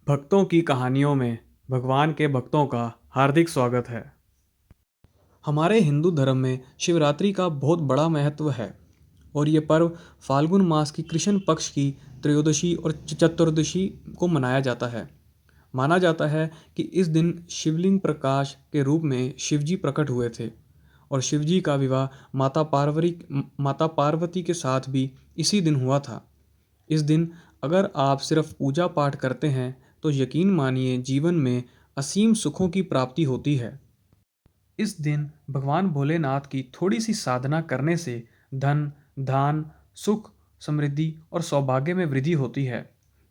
भक्तों की कहानियों में भगवान के भक्तों का हार्दिक स्वागत है। हमारे हिंदू धर्म में शिवरात्रि का बहुत बड़ा महत्व है और ये पर्व फाल्गुन मास की कृष्ण पक्ष की त्रयोदशी और चतुर्दशी को मनाया जाता है। माना जाता है कि इस दिन शिवलिंग प्रकाश के रूप में शिवजी प्रकट हुए थे और शिवजी का विवाह माता पार्वती के साथ भी इसी दिन हुआ था। इस दिन अगर आप सिर्फ पूजा पाठ करते हैं तो यकीन मानिए जीवन में असीम सुखों की प्राप्ति होती है। इस दिन भगवान भोलेनाथ की थोड़ी सी साधना करने से धन, धान, सुख, समृद्धि और सौभाग्य में वृद्धि होती है।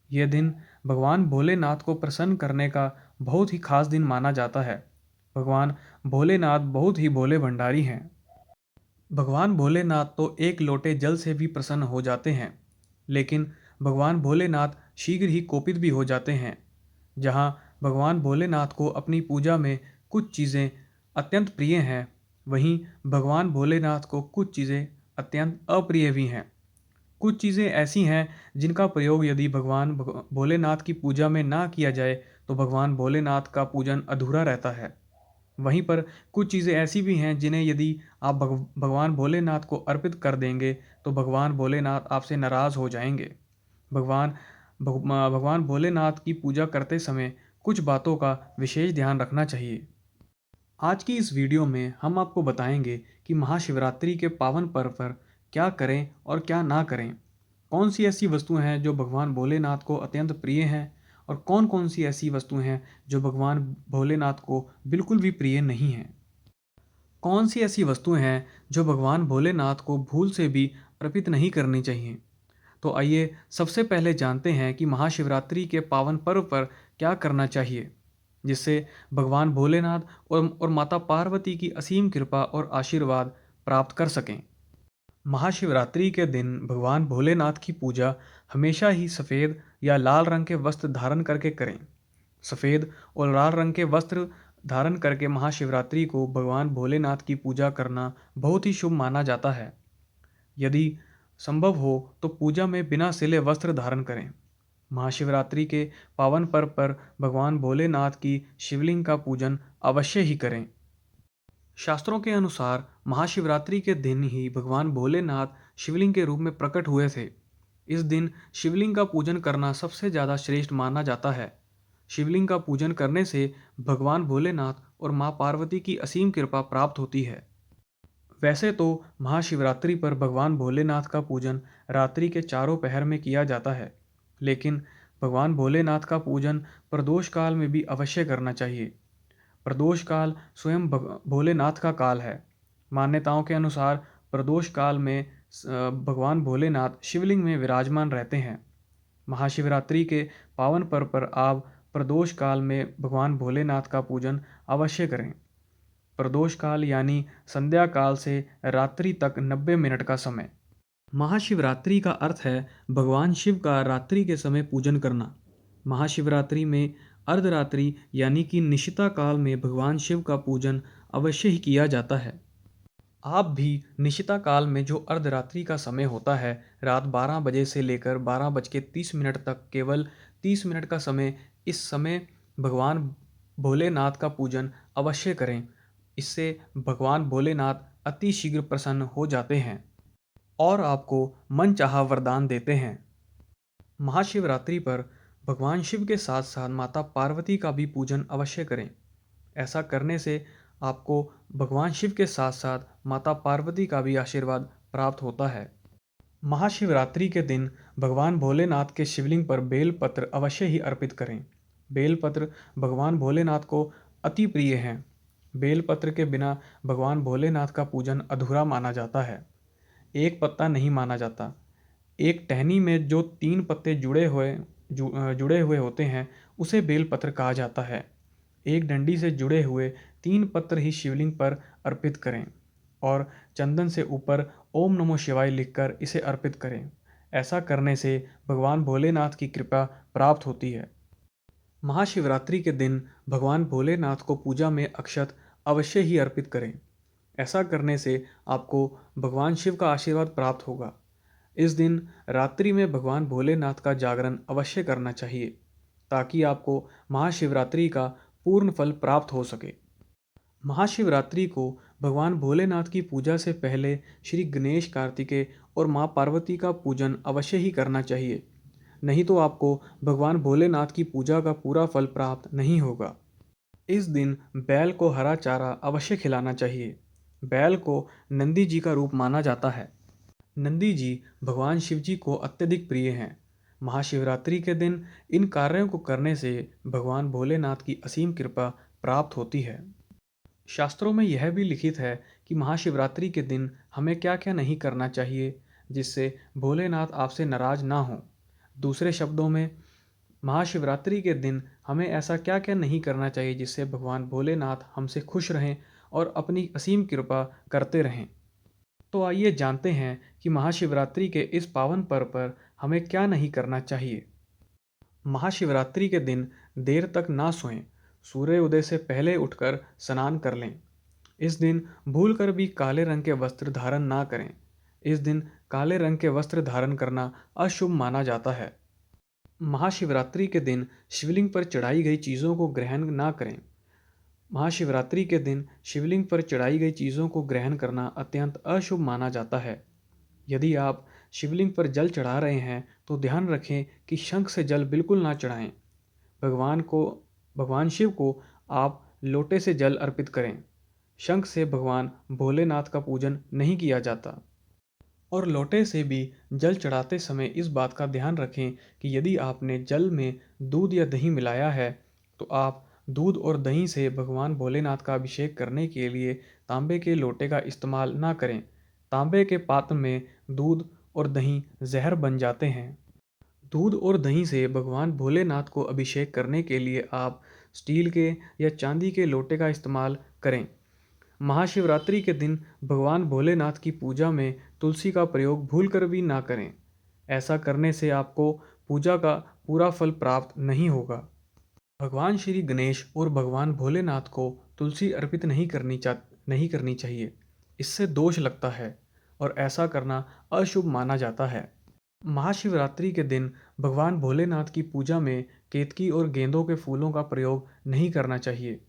यह दिन भगवान भोलेनाथ को प्रसन्न करने का बहुत ही खास दिन माना जाता है। भगवान भोलेनाथ बहुत ही भोले भंडारी हैं। भगवान भोलेनाथ तो एक लोटे जल से भी प्रसन्न हो जाते हैं, लेकिन भगवान भोलेनाथ शीघ्र ही कोपित भी हो जाते हैं। जहाँ भगवान भोलेनाथ को अपनी पूजा में कुछ चीज़ें अत्यंत प्रिय हैं, वहीं भगवान भोलेनाथ को कुछ चीज़ें अत्यंत अप्रिय भी हैं। कुछ चीज़ें ऐसी हैं जिनका प्रयोग यदि भोलेनाथ की पूजा में ना किया जाए तो भगवान भोलेनाथ का पूजन अधूरा रहता है। वहीं पर कुछ चीज़ें ऐसी भी हैं जिन्हें यदि आप भगवान भोलेनाथ को अर्पित कर देंगे तो भगवान भोलेनाथ आपसे नाराज़ हो जाएंगे। भगवान भगवान भोलेनाथ की पूजा करते समय कुछ बातों का विशेष ध्यान रखना चाहिए। आज की इस वीडियो में हम आपको बताएंगे कि महाशिवरात्रि के पावन पर्व पर क्या करें और क्या ना करें। कौन सी ऐसी वस्तुएं हैं जो भगवान भोलेनाथ को अत्यंत प्रिय हैं और कौन कौन सी ऐसी वस्तुएं हैं जो भगवान भोलेनाथ को बिल्कुल भी प्रिय नहीं हैं। कौन सी ऐसी वस्तुएं हैं जो भगवान भोलेनाथ को भूल से भी अर्पित नहीं करनी चाहिए। तो आइए सबसे पहले जानते हैं कि महाशिवरात्रि के पावन पर्व पर क्या करना चाहिए जिससे भगवान भोलेनाथ और माता पार्वती की असीम कृपा और आशीर्वाद प्राप्त कर सकें। महाशिवरात्रि के दिन भगवान भोलेनाथ की पूजा हमेशा ही सफ़ेद या लाल रंग के वस्त्र धारण करके करें। सफ़ेद और लाल रंग के वस्त्र धारण करके महाशिवरात्रि को भगवान भोलेनाथ की पूजा करना बहुत ही शुभ माना जाता है। यदि संभव हो तो पूजा में बिना सिले वस्त्र धारण करें। महाशिवरात्रि के पावन पर्व पर भगवान भोलेनाथ की शिवलिंग का पूजन अवश्य ही करें। शास्त्रों के अनुसार महाशिवरात्रि के दिन ही भगवान भोलेनाथ शिवलिंग के रूप में प्रकट हुए थे। इस दिन शिवलिंग का पूजन करना सबसे ज़्यादा श्रेष्ठ माना जाता है। शिवलिंग का पूजन करने से भगवान भोलेनाथ और माँ पार्वती की असीम कृपा प्राप्त होती है। वैसे तो महाशिवरात्रि पर भगवान भोलेनाथ का पूजन रात्रि के चारों पहर में किया जाता है, लेकिन भगवान भोलेनाथ का पूजन प्रदोष काल में भी अवश्य करना चाहिए। प्रदोष काल स्वयं भोलेनाथ का काल है। मान्यताओं के अनुसार प्रदोष काल में भगवान भोलेनाथ शिवलिंग में विराजमान रहते हैं। महाशिवरात्रि के पावन पर्व पर आप प्रदोष काल में भगवान भोलेनाथ का पूजन अवश्य करें। प्रदोष काल यानी संध्या काल से रात्रि तक 90 मिनट का समय। महाशिवरात्रि का अर्थ है भगवान शिव का रात्रि के समय पूजन करना। महाशिवरात्रि में अर्धरात्रि यानी कि निशिता काल में भगवान शिव का पूजन अवश्य ही किया जाता है। आप भी निशिता काल में जो अर्धरात्रि का समय होता है, रात 12 बजे से लेकर 12:30 तक केवल 30 मिनट का समय, इस समय भगवान भोलेनाथ का पूजन अवश्य करें। इससे भगवान भोलेनाथ अति शीघ्र प्रसन्न हो जाते हैं और आपको मनचाहा वरदान देते हैं। महाशिवरात्रि पर भगवान शिव के साथ साथ माता पार्वती का भी पूजन अवश्य करें। ऐसा करने से आपको भगवान शिव के साथ साथ माता पार्वती का भी आशीर्वाद प्राप्त होता है। महाशिवरात्रि के दिन भगवान भोलेनाथ के शिवलिंग पर बेलपत्र अवश्य ही अर्पित करें। बेलपत्र भगवान भोलेनाथ को अति प्रिय हैं। बेलपत्र के बिना भगवान भोलेनाथ का पूजन अधूरा माना जाता है। एक पत्ता नहीं माना जाता। एक टहनी में जो 3 पत्ते जुड़े हुए होते हैं उसे बेलपत्र कहा जाता है। एक डंडी से जुड़े हुए 3 पत्र ही शिवलिंग पर अर्पित करें और चंदन से ऊपर ओम नमो शिवाय लिखकर इसे अर्पित करें। ऐसा करने से भगवान भोलेनाथ की कृपा प्राप्त होती है। महाशिवरात्रि के दिन भगवान भोलेनाथ को पूजा में अक्षत अवश्य ही अर्पित करें। ऐसा करने से आपको भगवान शिव का आशीर्वाद प्राप्त होगा। इस दिन रात्रि में भगवान भोलेनाथ का जागरण अवश्य करना चाहिए। ताकि आपको महाशिवरात्रि का पूर्ण फल प्राप्त हो सके। महाशिवरात्रि को भगवान भोलेनाथ की पूजा से पहले श्री गणेश, कार्तिकेय और माँ पार्वती का पूजन अवश्य ही करना चाहिए। नहीं तो आपको भगवान भोलेनाथ की पूजा का पूरा फल प्राप्त नहीं होगा। इस दिन बैल को हरा चारा अवश्य खिलाना चाहिए। बैल को नंदी जी का रूप माना जाता है। नंदी जी भगवान शिव जी को अत्यधिक प्रिय हैं। महाशिवरात्रि के दिन इन कार्यों को करने से भगवान भोलेनाथ की असीम कृपा प्राप्त होती है। शास्त्रों में यह भी लिखित है कि महाशिवरात्रि के दिन हमें क्या क्या नहीं करना चाहिए जिससे भोलेनाथ आपसे नाराज ना हो। दूसरे शब्दों में, महाशिवरात्रि के दिन हमें ऐसा क्या क्या नहीं करना चाहिए जिससे भगवान भोलेनाथ हमसे खुश रहें और अपनी असीम कृपा करते रहें। तो आइए जानते हैं कि महाशिवरात्रि के इस पावन पर्व पर हमें क्या नहीं करना चाहिए। महाशिवरात्रि के दिन देर तक ना सोएं। सूर्य उदय से पहले उठकर स्नान कर लें। इस दिन भूलकर भी काले रंग के वस्त्र धारण ना करें। इस दिन काले रंग के वस्त्र धारण करना अशुभ माना जाता है। महाशिवरात्रि के दिन शिवलिंग पर चढ़ाई गई चीज़ों को ग्रहण ना करें। महाशिवरात्रि के दिन शिवलिंग पर चढ़ाई गई चीज़ों को ग्रहण करना अत्यंत अशुभ माना जाता है। यदि आप शिवलिंग पर जल चढ़ा रहे हैं तो ध्यान रखें कि शंख से जल बिल्कुल ना चढ़ाएं। भगवान शिव को आप लोटे से जल अर्पित करें। शंख से भगवान भोलेनाथ का पूजन नहीं किया जाता। और लोटे से भी जल चढ़ाते समय इस बात का ध्यान रखें कि यदि आपने जल में दूध या दही मिलाया है तो आप दूध और दही से भगवान भोलेनाथ का अभिषेक करने के लिए तांबे के लोटे का इस्तेमाल ना करें। तांबे के पात्र में दूध और दही जहर बन जाते हैं। दूध और दही से भगवान भोलेनाथ को अभिषेक करने के लिए आप स्टील के या चांदी के लोटे का इस्तेमाल करें। महाशिवरात्रि के दिन भगवान भोलेनाथ की पूजा में तुलसी का प्रयोग भूलकर भी ना करें। ऐसा करने से आपको पूजा का पूरा फल प्राप्त नहीं होगा। भगवान श्री गणेश और भगवान भोलेनाथ को तुलसी अर्पित नहीं करनी चाहिए। इससे दोष लगता है और ऐसा करना अशुभ माना जाता है। महाशिवरात्रि के दिन भगवान भोलेनाथ की पूजा में केतकी और गेंदों के फूलों का प्रयोग नहीं करना चाहिए।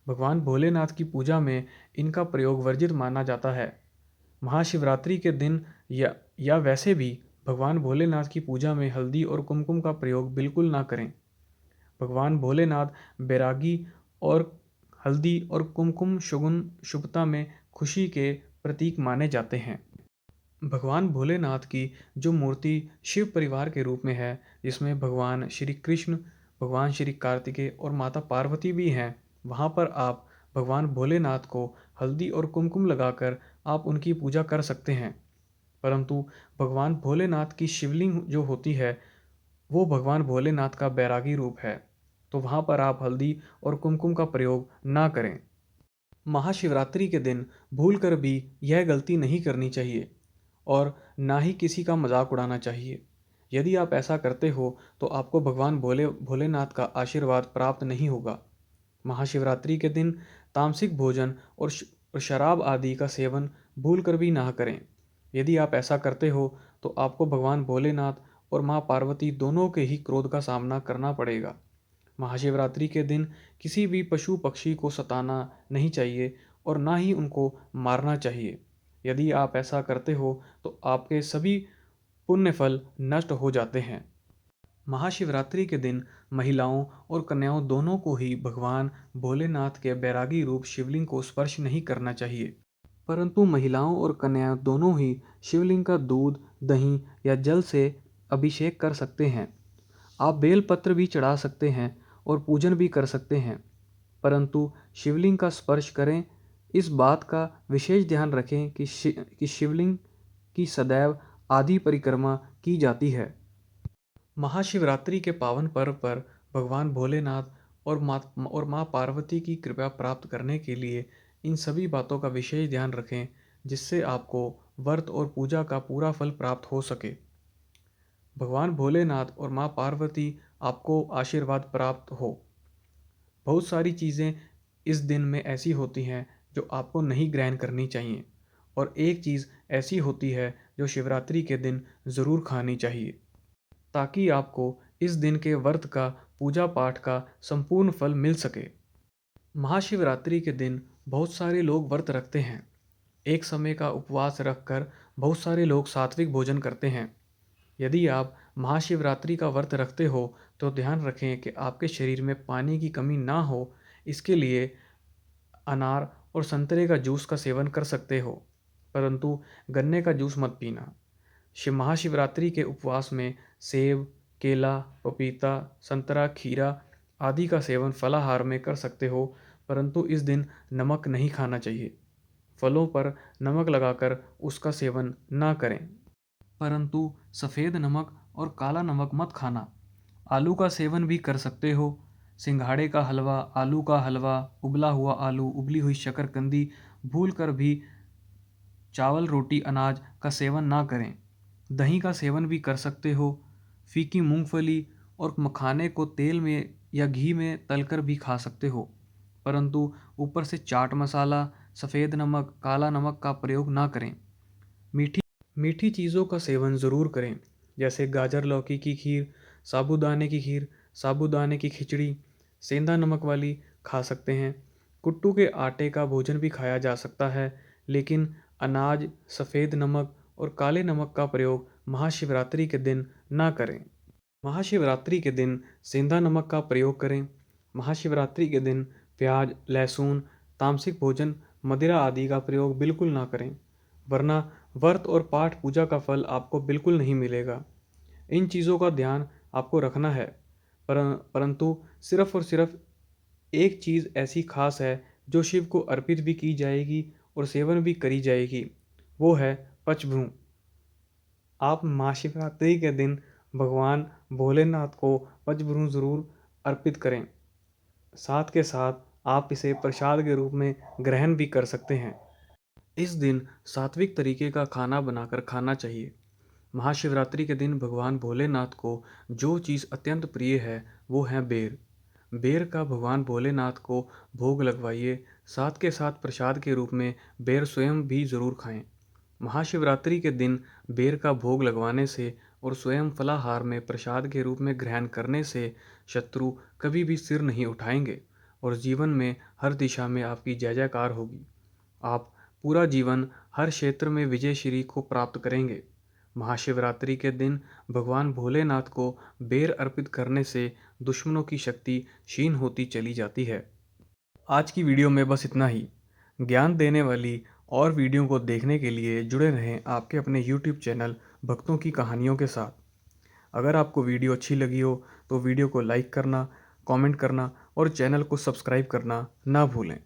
भगवान भोलेनाथ की पूजा में इनका प्रयोग वर्जित माना जाता है। महाशिवरात्रि के दिन या वैसे भी भगवान भोलेनाथ की पूजा में हल्दी और कुमकुम का प्रयोग बिल्कुल ना करें। भगवान भोलेनाथ बैरागी और हल्दी और कुमकुम शुगुन शुभता में खुशी के प्रतीक माने जाते हैं। भगवान भोलेनाथ की जो मूर्ति शिव परिवार के रूप में है, जिसमें भगवान श्री कृष्ण, भगवान श्री कार्तिकेय और माता पार्वती भी हैं, वहाँ पर आप भगवान भोलेनाथ को हल्दी और कुमकुम लगाकर आप उनकी पूजा कर सकते हैं। परंतु भगवान भोलेनाथ की शिवलिंग जो होती है वो भगवान भोलेनाथ का बैरागी रूप है, तो वहाँ पर आप हल्दी और कुमकुम का प्रयोग ना करें। महाशिवरात्रि के दिन भूलकर भी यह गलती नहीं करनी चाहिए और ना ही किसी का मजाक उड़ाना चाहिए। यदि आप ऐसा करते हो तो आपको भगवान भोलेनाथ का आशीर्वाद प्राप्त नहीं होगा। महाशिवरात्रि के दिन तामसिक भोजन और शराब आदि का सेवन भूलकर भी ना करें। यदि आप ऐसा करते हो तो आपको भगवान भोलेनाथ और माँ पार्वती दोनों के ही क्रोध का सामना करना पड़ेगा। महाशिवरात्रि के दिन किसी भी पशु पक्षी को सताना नहीं चाहिए और ना ही उनको मारना चाहिए। यदि आप ऐसा करते हो तो आपके सभी पुण्य फल नष्ट हो जाते हैं। महाशिवरात्रि के दिन महिलाओं और कन्याओं दोनों को ही भगवान भोलेनाथ के बैरागी रूप शिवलिंग को स्पर्श नहीं करना चाहिए। परंतु महिलाओं और कन्याएं दोनों ही शिवलिंग का दूध, दही या जल से अभिषेक कर सकते हैं। आप बेलपत्र भी चढ़ा सकते हैं और पूजन भी कर सकते हैं, परंतु शिवलिंग का स्पर्श करें। इस बात का विशेष ध्यान रखें कि शिवलिंग की सदैव आदि परिक्रमा की जाती है। महाशिवरात्रि के पावन पर्व पर भगवान भोलेनाथ और माँ पार्वती की कृपा प्राप्त करने के लिए इन सभी बातों का विशेष ध्यान रखें, जिससे आपको व्रत और पूजा का पूरा फल प्राप्त हो सके। भगवान भोलेनाथ और माँ पार्वती आपको आशीर्वाद प्राप्त हो। बहुत सारी चीज़ें इस दिन में ऐसी होती हैं जो आपको नहीं ग्रहण करनी चाहिए, और एक चीज़ ऐसी होती है जो शिवरात्रि के दिन ज़रूर खानी चाहिए, ताकि आपको इस दिन के व्रत का पूजा पाठ का संपूर्ण फल मिल सके। महाशिवरात्रि के दिन बहुत सारे लोग व्रत रखते हैं। एक समय का उपवास रखकर बहुत सारे लोग सात्विक भोजन करते हैं। यदि आप महाशिवरात्रि का व्रत रखते हो तो ध्यान रखें कि आपके शरीर में पानी की कमी ना हो। इसके लिए अनार और संतरे का जूस का सेवन कर सकते हो, परंतु गन्ने का जूस मत पीना। शिव महाशिवरात्रि के उपवास में सेब, केला, पपीता, संतरा, खीरा आदि का सेवन फलाहार में कर सकते हो, परंतु इस दिन नमक नहीं खाना चाहिए। फलों पर नमक लगाकर उसका सेवन ना करें। परंतु सफ़ेद नमक और काला नमक मत खाना। आलू का सेवन भी कर सकते हो। सिंघाड़े का हलवा, आलू का हलवा, उबला हुआ आलू, उबली हुई शकरकंदी भूल कर भी चावल, रोटी, अनाज का सेवन ना करें। दही का सेवन भी कर सकते हो। फीकी मूंगफली और मखाने को तेल में या घी में तलकर भी खा सकते हो, परंतु ऊपर से चाट मसाला, सफ़ेद नमक, काला नमक का प्रयोग ना करें। मीठी मीठी चीज़ों का सेवन ज़रूर करें, जैसे गाजर लौकी की खीर, साबूदाने की खीर, साबूदाने की खिचड़ी, सेंधा नमक वाली खा सकते हैं। कुट्टू के आटे का भोजन भी खाया जा सकता है, लेकिन अनाज, सफ़ेद नमक और काले नमक का प्रयोग महाशिवरात्रि के दिन ना करें। महाशिवरात्रि के दिन सेंधा नमक का प्रयोग करें। महाशिवरात्रि के दिन प्याज, लहसुन, तामसिक भोजन, मदिरा आदि का प्रयोग बिल्कुल ना करें, वरना व्रत और पाठ पूजा का फल आपको बिल्कुल नहीं मिलेगा। इन चीज़ों का ध्यान आपको रखना है, परंतु सिर्फ और सिर्फ एक चीज़ ऐसी खास है जो शिव को अर्पित भी की जाएगी और सेवन भी करी जाएगी, वो है पचभ्रू। आप महाशिवरात्रि के दिन भगवान भोलेनाथ को पचभ्रू ज़रूर अर्पित करें। साथ के साथ आप इसे प्रसाद के रूप में ग्रहण भी कर सकते हैं। इस दिन सात्विक तरीके का खाना बनाकर खाना चाहिए। महाशिवरात्रि के दिन भगवान भोलेनाथ को जो चीज़ अत्यंत प्रिय है वो है बेर। बेर का भगवान भोलेनाथ को भोग लगवाइए। साथ के साथ प्रसाद के रूप में बेर स्वयं भी ज़रूर खाएं। महाशिवरात्रि के दिन बेर का भोग लगवाने से और स्वयं फलाहार में प्रसाद के रूप में ग्रहण करने से शत्रु कभी भी सिर नहीं उठाएंगे और जीवन में हर दिशा में आपकी जय जयकार होगी। आप पूरा जीवन हर क्षेत्र में विजय श्री को प्राप्त करेंगे। महाशिवरात्रि के दिन भगवान भोलेनाथ को बेर अर्पित करने से दुश्मनों की शक्ति क्षीण होती चली जाती है। आज की वीडियो में बस इतना ही। ज्ञान देने वाली और वीडियो को देखने के लिए जुड़े रहें आपके अपने YouTube चैनल भक्तों की कहानियों के साथ। अगर आपको वीडियो अच्छी लगी हो तो वीडियो को लाइक करना, कमेंट करना और चैनल को सब्सक्राइब करना ना भूलें।